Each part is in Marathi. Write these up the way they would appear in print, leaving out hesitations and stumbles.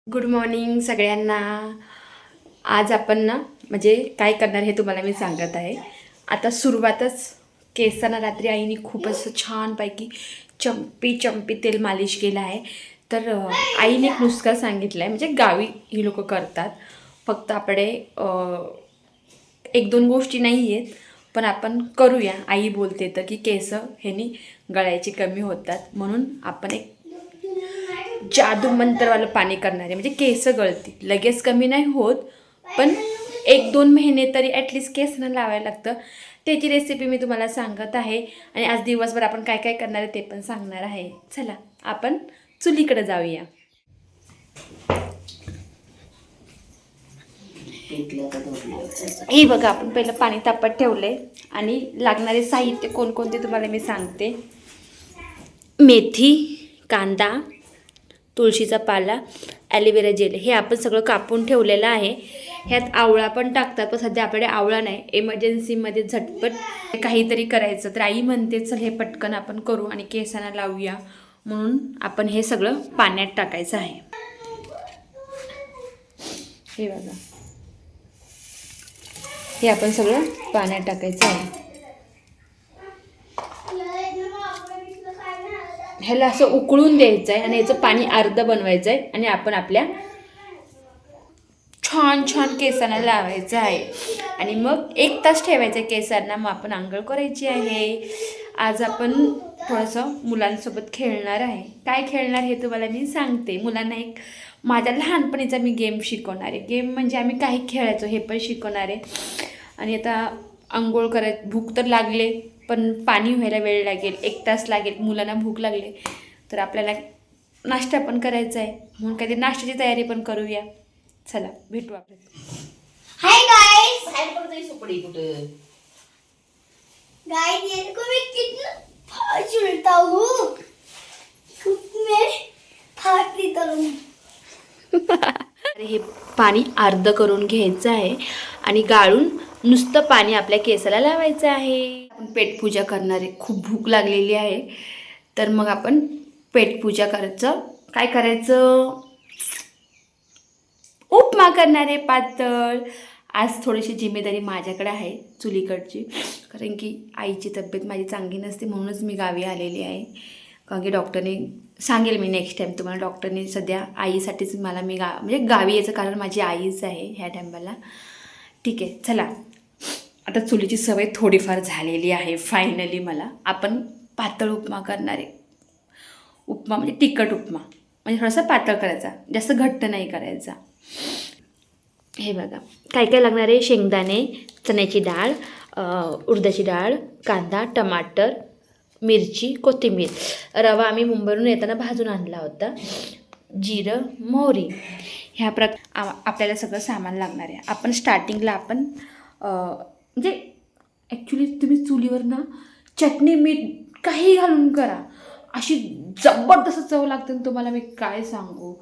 गुड मॉर्निंग सगळ्यांना. आज आपण ना म्हणजे काय करणार हे तुम्हाला मी सांगत आहे. आता सुरुवातच केसांना रात्री आईने खूप असं छानपैकी चंपी चंपी तेल मालिश केलं आहे. तर आईने एक नुस्खा सांगितला आहे, म्हणजे गावी ही लोक करतात. फक्त आपले एक दोन गोष्टी नाही आहेत, पण आपण करूया. आई बोलते तर की केस ह्यानी गळायचे कमी होतात, म्हणून आपण एक जादू मंत्रवालं पाणी करणार आहे. म्हणजे केस गळतील, लगेच कमी नाही होत, पण एक दोन महिने तरी ॲटलिस्ट केसांना लावायला लागतं. त्याची रेसिपी मी तुम्हाला सांगत आहे आणि आज दिवसभर आपण काय काय करणार आहे ते पण सांगणार आहे. चला आपण चुलीकडे जाऊया. हे बघा, आपण पहिलं पाणी तापत ठेवले आणि लागणारे साहित्य कोणकोणते तुम्हाला मी सांगते. मेथी, कांदा, तुळशीचा पाला, ॲलोवेरा जेल हे आपण सगळं कापून ठेवलेलं आहे. ह्यात आवळा पण टाकतात, पण सध्या आपल्याकडे आवळा नाही. एमर्जन्सीमध्ये झटपट काहीतरी करायचं तर आई म्हणते चल हे पटकन आपण करू आणि केसांना लावूया, म्हणून आपण हे सगळं पाण्यात टाकायचं आहे. हे बघा, हे आपण सगळं पाण्यात टाकायचं आहे. ह्याला असं उकळून द्यायचं आहे आणि याचं पाणी अर्ध बनवायचं आहे आणि आपण आपल्या छान छान केसांना लावायचं आहे. आणि मग 1 तास ठेवायचं आहे केसांना. मग आपण आंघोळ करायची आहे. आज आपण थोडंसं मुलांसोबत खेळणार आहे. काय खेळणार हे तुम्हाला मी सांगते. मुलांना एक माझ्या लहानपणीचा मी गेम शिकवणार आहे. गेम म्हणजे आम्ही काही खेळायचो हे पण शिकवणार आहे. आणि आता आंघोळ भूक तर लागले, पण पाणी व्हायला वेळ लागेल, 1 तास लागेल. मुलांना भूक लागली तर आपल्याला नाश्ता पण करायचा आहे, म्हणून काहीतरी नाश्त्याची तयारी पण करूया. चला भेटू आपण. हाय गाइस, हाय करतोय सुपडी कुठं गाइस, ये देखो मैं कितना फास्ट चलता हूँ. मैं फास्ट नहीं करूँगी. अरे हे पाणी अर्ध करून घ्यायचं आहे आणि गाळून नुसतं पाणी आपल्या केसाला लावायचं आहे. आपण पेटपूजा करणार आहे. खूप भूक लागलेली आहे, तर मग आपण पेटपूजा करायचं. काय करायचं? उपमा करणार आहे पातळ. आज थोडीशी जिम्मेदारी माझ्याकडे आहे चुलीकडची, कारण की आईची तब्येत माझी चांगली नसते, म्हणूनच मी गावी आलेली आहे. कारण की डॉक्टरने सांगेल मी नेक्स्ट टाईम तुम्हाला. डॉक्टरने सध्या आईसाठीच मला म्हणजे गावी यायचं कारण माझी आईच आहे ह्या टायमाला. ठीक आहे, चला आता चुलीची सवय थोडीफार झालेली आहे फायनली मला. आपण पातळ उपमा करणार आहे. उपमा म्हणजे तिखट उपमा, म्हणजे थोडासा पातळ करायचा, जास्त घट्ट नाही करायचा. हे बघा काय काय लागणार आहे. शेंगदाणे, चण्याची डाळ, उडदाची डाळ, कांदा, टमाटर, मिरची, कोथिंबीर. रवा आम्ही मुंबईवरून येताना भाजून आणला होता. जिरं, मोहरी. ह्या आपल्याला सगळं सामान लागणार आहे. आपण स्टार्टिंगला आपण म्हणजे ॲक्च्युली तुम्ही चुलीवर ना चटणी मीठ काही घालून करा, अशी जबरदस्त चव लागते ना तुम्हाला. मी काय सांगू,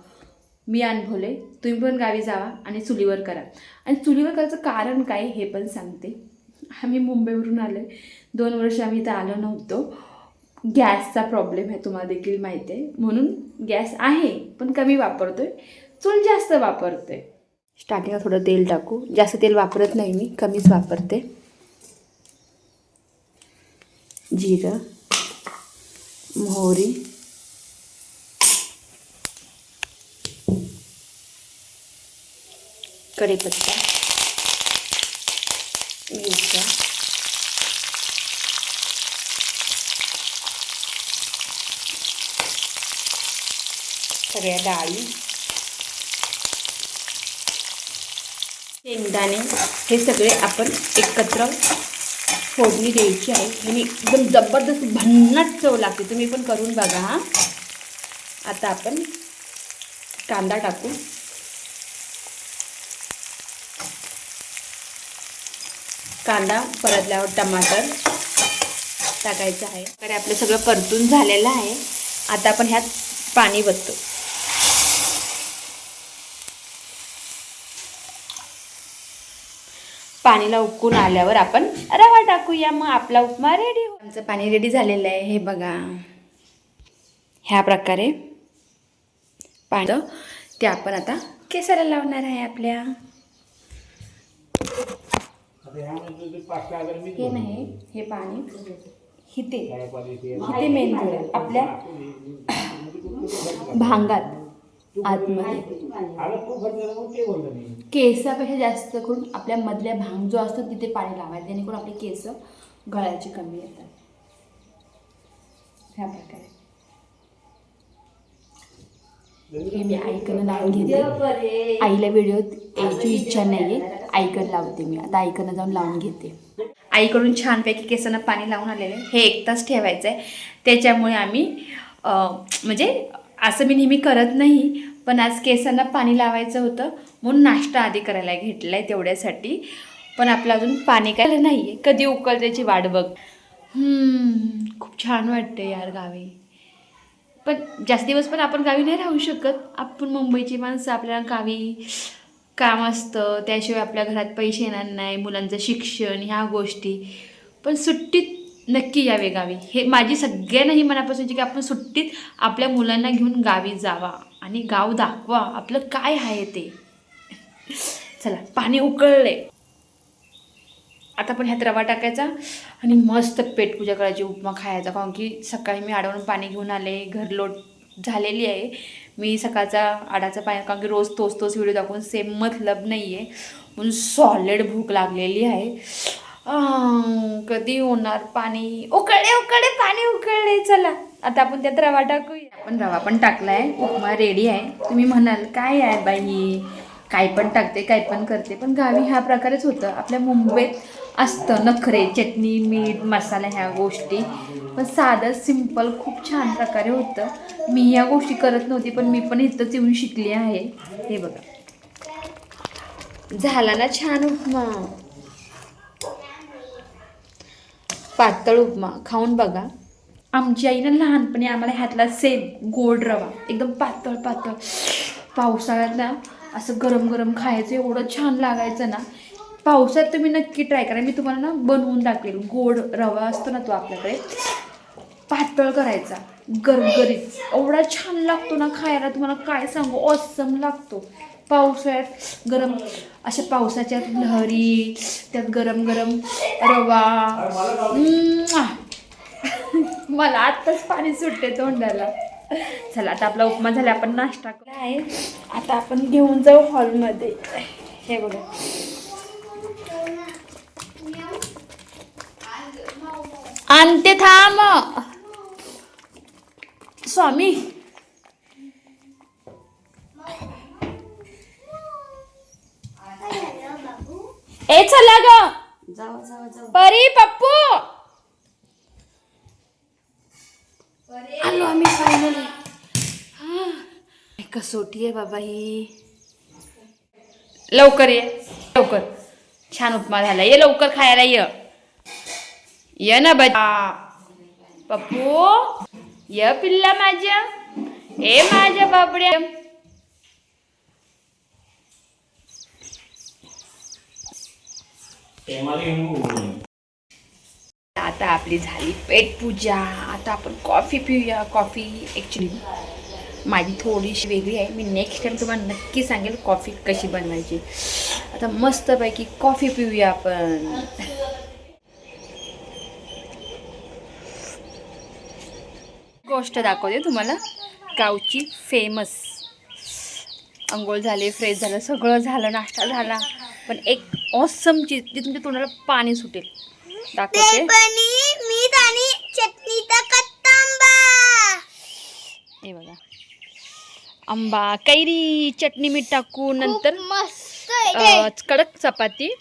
मी अनुभवले. तुम्ही पण गावी जावा आणि चुलीवर करा. आणि चुलीवर करायचं कारण काय हे पण सांगते. आम्ही मुंबईवरून आलो आहे, 2 वर्ष आम्ही इथं आलो नव्हतो. गॅसचा प्रॉब्लेम आहे तुम्हाला देखील माहिती आहे, म्हणून गॅस आहे पण कमी वापरतो आहे, चूल जास्त वापरते. स्टार्टिंगला थोडं तेल टाकू. जास्त तेल वापरत नाही मी, कमीच वापरते. जिरं, मोहरी, कढीपत्ता, मिरच्या, सगळ्या डाळी, शेंगदाणे, हे सगळे आपण एकत्र फोडणी द्यायची आहे. आणि एकदम जबरदस्त भन्नाट चव लागते. तुम्ही पण करून बघा हां. आता आपण कांदा टाकू. कांदा परतल्यावर टमाटर टाकायचं आहे. तर आपलं सगळं परतून झालेलं आहे. आता आपण ह्यात पाणी वततो. पाणीला उकळून आल्यावर आपण रवा टाकूया. मग आपला उपमा रेडी. आमचं पाणी रेडी झालेलं आहे. हे बघा ह्या प्रकारे पाणी ते आपण आता केसाला लावणार आहे आपल्या. हे नाही, हे पाणी हिते हिते मेन जोडेल आपल्या भांगात आतमध्ये. केसापेक्षा जास्त करून आपल्या मधल्या भांग जो असतो तिथे पाणी लावायचं, जेणेकरून आपले केस गळायचे कमी येतात. ह्या प्रकारे हे मी आईकडनं लावून घेते. आईला व्हिडिओत यायची इच्छा नाही आहे, आईकडं लावते मी आता. आईकडनं जाऊन लावून घेते. आईकडून छानपैकी केसांना पाणी लावून आलेलं आहे. हे 1 तास ठेवायचं आहे. त्याच्यामुळे आम्ही म्हणजे असं मी नेहमी करत नाही, पण आज केसांना पाणी लावायचं होतं म्हणून नाश्ता आधी करायला घेतला आहे तेवढ्यासाठी. पण आपलं अजून पाणी काय नाही आहे, कधी उकळते त्याची वाट बघ. खूप छान वाटतं यार गावी. पण जास्त दिवस पण आपण गावी नाही राहू शकत. आपण मुंबईची माणसं, आपल्याला गावी काम असतं, त्याशिवाय आपल्या घरात पैसे येणार नाही, मुलांचं शिक्षण ह्या गोष्टी. पण सुट्टीत नक्की यावे गावी. हे माझी सगळ्यांनाही मनापासूनची की आपण सुट्टीत आपल्या मुलांना घेऊन गावी जावा आणि गाव दाखवा आपलं काय आहे ते. चला पाणी उकळले, आता पण ह्यात रवा टाकायचा आणि मस्त पेटपूजा करायची, उपमा खायचा. कारण की सकाळी मी आडावरून पाणी घेऊन आले, घरलोट झालेली आहे. मी सकाळचा आडाचं पाणी, कारण की रोज तोच व्हिडिओ दाखवून सेम मतलब नाही आहे, म्हणून सॉलिड भूक लागलेली आहे. कधी होणार पाणी उकळले पाणी उकळले. चला आता आपण त्यात रवा टाकूया. आपण रवा पण टाकला आहे, उपमा रेडी आहे. तुम्ही म्हणाल काय आहे बाई, काय पण टाकते काय पण करते, पण गावी ह्या प्रकारेच होतं. आपल्या मुंबईत असतं नखरे, चटणी मीठ मसाला ह्या गोष्टी, पण साधं सिंपल खूप छान प्रकारे होतं. मी ह्या गोष्टी करत नव्हती, पण मी पण इथंच येऊन शिकली आहे. हे बघा झाला ना छान उपमा, पातळ उपमा. खाऊन बघा. आमची आईनं लहानपणी आम्हाला ह्यातला सेम गोड रवा एकदम पातळ पातळ पावसाळ्यात ना असं गरम गरम खायचं, एवढं छान लागायचं ना. पावसात तुम्ही नक्की ट्राय करा. मी तुम्हाला ना बनवून दाखवेल. गोड रवा असतो ना तो आपल्याकडे, पातळ करायचा, गरगरीत, एवढा छान लागतो ना खायला, तुम्हाला काय सांगू, ऑसम लागतो. पावसाळ्यात गरम अशा पावसाच्या लहरी, त्यात गरम गरम रवा. मला आत्ताच पाणी सुटते तोंडाला. चला आता आपला उपमा झाला, आपण नाश्ता केला आहे. आता आपण घेऊन जाऊ हॉलमध्ये. हे बघा आणते, थांब स्वामी. ए चला ग, परी पप्पू आलो आम्ही फायनली. कसोटी आहे बाबा ही. लवकर ये, लवकर. छान उपमा झाला, ये लवकर खायला. ये ना बा पप्पू, ये पिल्ला माझ्या, ए माझ्या बाबड्या. आता आपली झाली पेट पूजा. आता आपण कॉफी पिऊया. कॉफी ॲक्च्युली माझी थोडीशी वेगळी आहे. मी नेक्स्ट टाइम तुम्हाला नक्की सांगेल कॉफी कशी बनवायची. आता मस्तपैकी कॉफी पिऊया आपण. गोष्ट दाखवते तुम्हाला गावची फेमस. अंघोळ झाले, फ्रेश झालं, सगळं झालं, नाश्ता झाला, पण एक ऑसम चीज जी तुमच्या तोंडाला पाणी सुटेल दाखवते. मीठ आणि चटणीचा कच्चा आंबा. हे बघा, आंबा, कैरी, चटणी मीठ टाकून, नंतर कडक चपाती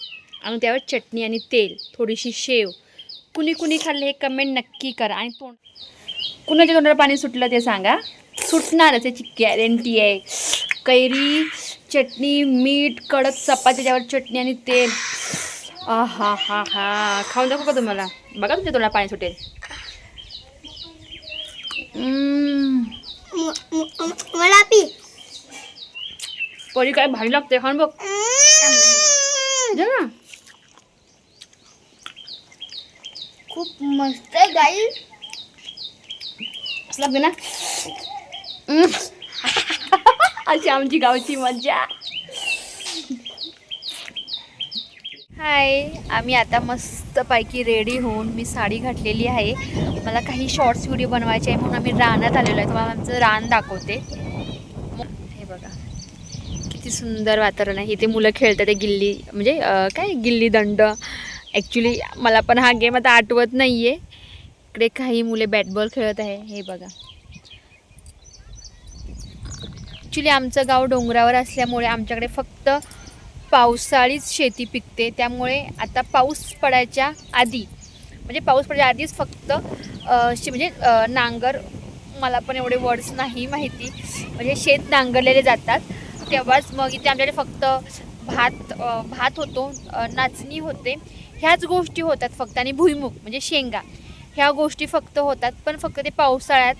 आणि त्यावर चटणी आणि तेल, थोडीशी शेव. कुणी कुणी खाल्ले हे कमेंट नक्की करा. आणि कुणाच्या तोंडाला पाणी सुटलं ते सांगा. सुटणारच, याची गॅरंटी आहे. कैरी, चटणी, मीठ, कडक चपाती, त्यावर चटणी आणि तेल. हा हा हा, खाऊन दाखवू का तुम्हाला? बघा तुमच्या तोंडाला पाणी सुटेल. मला पी. परी काय भारी लागते, खाऊन बघ. ना खूप मस्त आहे गाईस. लागते ना. अशी आमची गावची मज्जा. हाय, आम्ही आता मस्तपैकी रेडी होऊन मी साडी घातलेली आहे. मला काही शॉर्ट्स व्हिडिओ बनवायचे आहे म्हणून आम्ही रानात आलेलो आहे. तुम्हाला आमचं रान दाखवते. हे बघा किती सुंदर वातावरण आहे. इथे मुलं खेळतात ते गिल्ली, म्हणजे काय गिल्ली दंड. ॲक्च्युली मला पण हा गेम आता आठवत नाही आहे. इकडे काही मुले बॅटबॉल खेळत आहे. हे बघा, ॲक्च्युली आमचं गाव डोंगरावर असल्यामुळे आमच्याकडे फक्त पावसाळीच शेती पिकते. त्यामुळे आता पाऊस पडायच्या आधी, म्हणजे पाऊस पडायच्या आधीच फक्त म्हणजे नांगर, मला पण एवढे वर्ड्स नाही माहिती, म्हणजे शेत नांगरलेले जातात तेव्हाच. मग इथे आमच्याकडे फक्त भात होतो, नाचणी होते, ह्याच गोष्टी होतात फक्त. आणि भुईमुग म्हणजे शेंगा, ह्या गोष्टी फक्त होतात. पण फक्त ते पावसाळ्यात,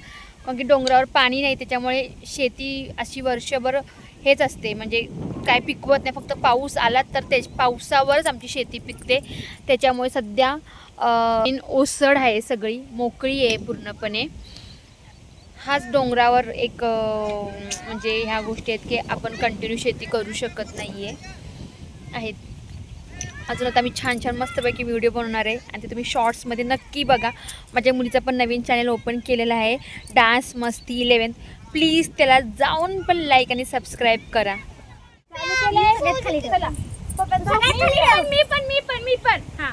कारण की डोंगरावर पाणी नाही, त्याच्यामुळे शेती अशी वर्षभर हेच असते, म्हणजे काय पिकवत नाही. फक्त पाऊस आला तर ते पावसावरच आमची शेती पिकते. त्याच्यामुळे सध्या ओसड आहे, सगळी मोकळी आहे पूर्णपणे. हाच डोंगरावर एक म्हणजे ह्या गोष्टी आहेत की आपण कंटिन्यू शेती करू शकत नाही आहेत. अजून आता मी छान छान मस्तपैकी व्हिडिओ बनवणार आहे आणि ते तुम्ही शॉर्ट्समध्ये नक्की बघा. माझ्या मुलीचा पण नवीन चॅनल ओपन केलेला आहे, डान्स मस्ती 11. प्लीज त्याला जाऊन पण लाईक आणि सबस्क्राईब करा. मी पण हां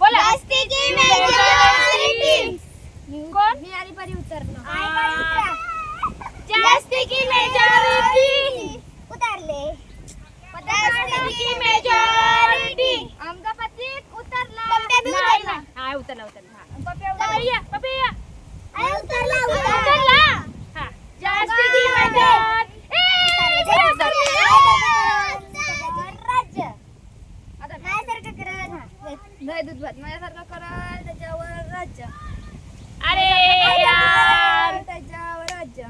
बोला. कोण? मी आणि परी उतरलो. जास्ती की मेजॉरिटी उतरले. मेजॉरिटी आमचा पतीक उतरला. नाही नाही, हां उतरला पप्या पप्या उतरला. हां, जास्ती की मेजॉरिटी राज्य. आता माझ्यासारखं करल, नाही दूध भात माझ्यासारखं करल त्याच्यावर राज्य. अरे यार, त्याच्यावर राज्य.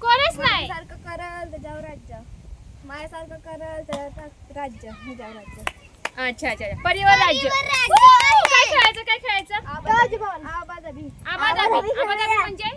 कोणच नाही. सारखं करल त्याच्यावर राज्य. माझ्यासारखं करल त्याच्यावर राज्य. ह्याच्यावर राज्य. अच्छा अच्छा, परिवार राज्य. काय खेळायचं काय खेळायचं? आबाजाबी म्हणजे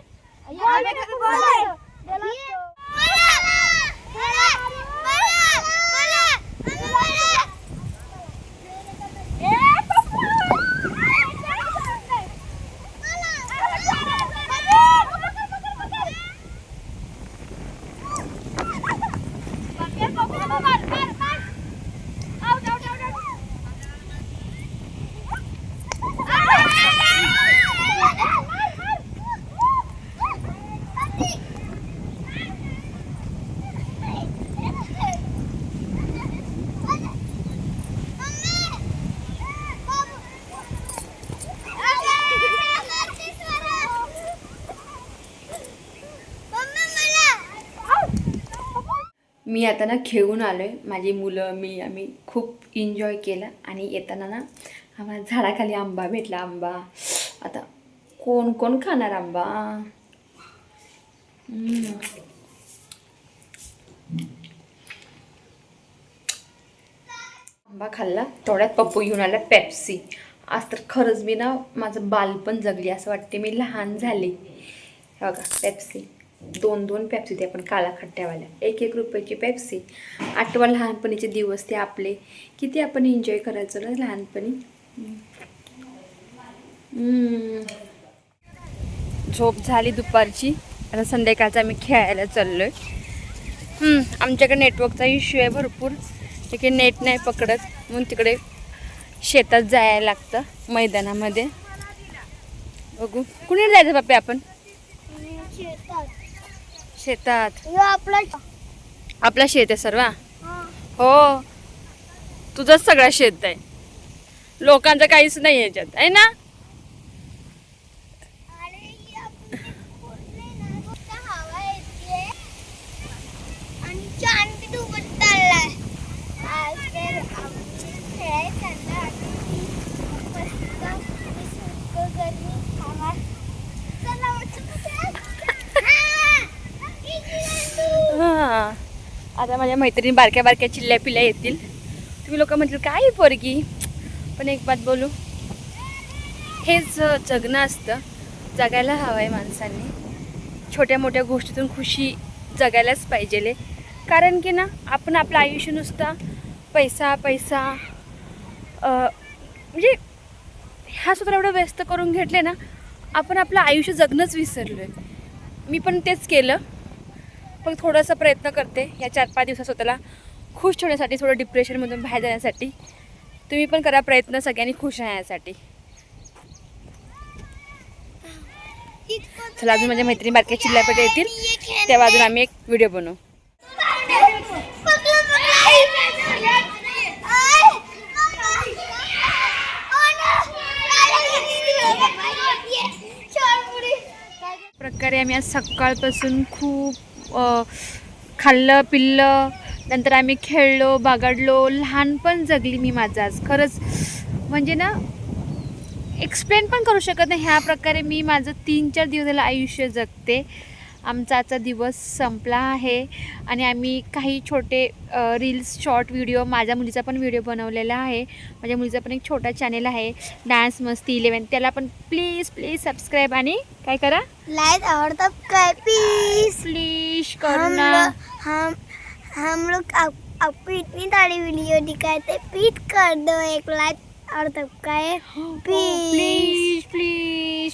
मी आता ना खेळून आलो आहे. माझी मुलं आम्ही खूप एन्जॉय केला. आणि येताना ना आम्हाला झाडाखाली आंबा भेटला. आंबा आता कोण कोण खाणार आंबा? आंबा खाल्ला, थोड्यात पप्पू घेऊन आला पेप्सी. आज तर खरंच मी ना माझं बालपण जगली असं वाटते, मी लहान झाले. बघा पेप्सी, 2 पेप्सी ते आपण काळा खट्ट्यावाल्या, 1 रुपयाची पेप्सी. आठवा लहानपणीचे दिवस ते आपले, किती आपण एन्जॉय करायचो ना लहानपणी. झोप झाली दुपारची, आता संध्याकाळचा आम्ही खेळायला चाललो आहे. आमच्याकडे नेटवर्कचा इश्यू आहे भरपूर, तिकडे नेट नाही पकडत, म्हणून तिकडे शेतात जायला लागतं, मैदानामध्ये. बघू कुणी जायचं पप्पा आपण? शेतात. आपला शेत आहे सर्व. हो, तुझंच सगळं शेत आहे, लोकांचं काहीच नाही याच्यात, आहे ना? आता माझ्या मैत्रिणी बारक्या बारक्या चिल्ल्या पिल्ल्या येतील. तुम्ही लोक म्हणतील काय पोरगी, पण एक बात बोलू, हेच जगणं असतं, जगायला हवं आहे माणसांनी. छोट्या मोठ्या गोष्टीतून खुशी जगायलाच पाहिजे. कारण की ना आपण आपलं आयुष्य नुसता पैसा पैसा म्हणजे ह्या स्वतःला एवढं व्यस्त करून घेतले ना, आपण आपलं आयुष्य जगणंच विसरलो आहे. मी पण तेच केलं. पण थोडासा प्रयत्न करते या 4-5 दिवसात स्वतःला खुश ठेवण्यासाठी, थोडं डिप्रेशनमधून बाहेर जाण्यासाठी. तुम्ही पण करा प्रयत्न सगळ्यांनी खुश राहण्यासाठी. चला, अजून माझ्या मैत्रिणी बारक्या चिल्ल्यापेठ येतील तेव्हा अजून आम्ही एक व्हिडिओ बनवू. प्रकारे आम्ही आज सकाळपासून खूप खाल्लं पिल्लं, नंतर आम्ही खेळलो बागडलो, लहानपण जगली मी माझं आज. खरंच म्हणजे ना एक्सप्लेन पण करू शकत नाही. ह्या प्रकारे मी माझं 3-4 दिवस झालं आयुष्य जगते. आमचा आजचा दिवस संपला आहे आणि आम्ही काही छोटे रील्स शॉर्ट व्हिडिओ, माझ्या मुलीचा पण व्हिडिओ बनवलेला आहे. माझ्या मुलीचा पण एक छोटा चॅनल आहे डान्स मस्ती 11, त्याला पण प्लीज सबस्क्राईब आणि काय करा, लाइक और सब्सक्राइब प्लीज प्लीज करना. हम लोग आपको इतनी सारी वीडियो दिखाते, प्लीज कर दो एक लाइक और सब्सक्राइब प्लीज.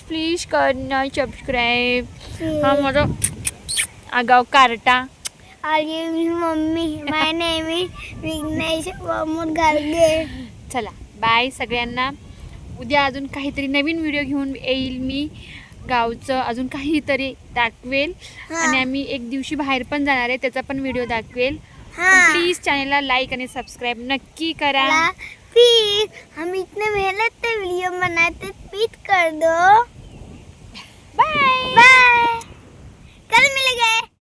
प्लीज करना सबस्क्राईब. हा माझा आगाव कार्टा. और ये मेरी मम्मी, my name is Vighnesh Pramod Gadge. चला बाय सगळ्यांना. उद्या अजून काहीतरी नवीन व्हिडिओ घेऊन येईल मी. गावचं अजून काहीतरी दाखवेल आणि आम्ही एक दिवशी बाहेर पण जाणार आहे, त्याचा पण व्हिडिओ दाखवेल. प्लीज चॅनलला लाईक आणि सबस्क्राईब नक्की करा. प्लीज, हम इतने मेहनत से वीडियो बनाते, प्लीज कर दो. बाय. बाय. कल मिलेंगे.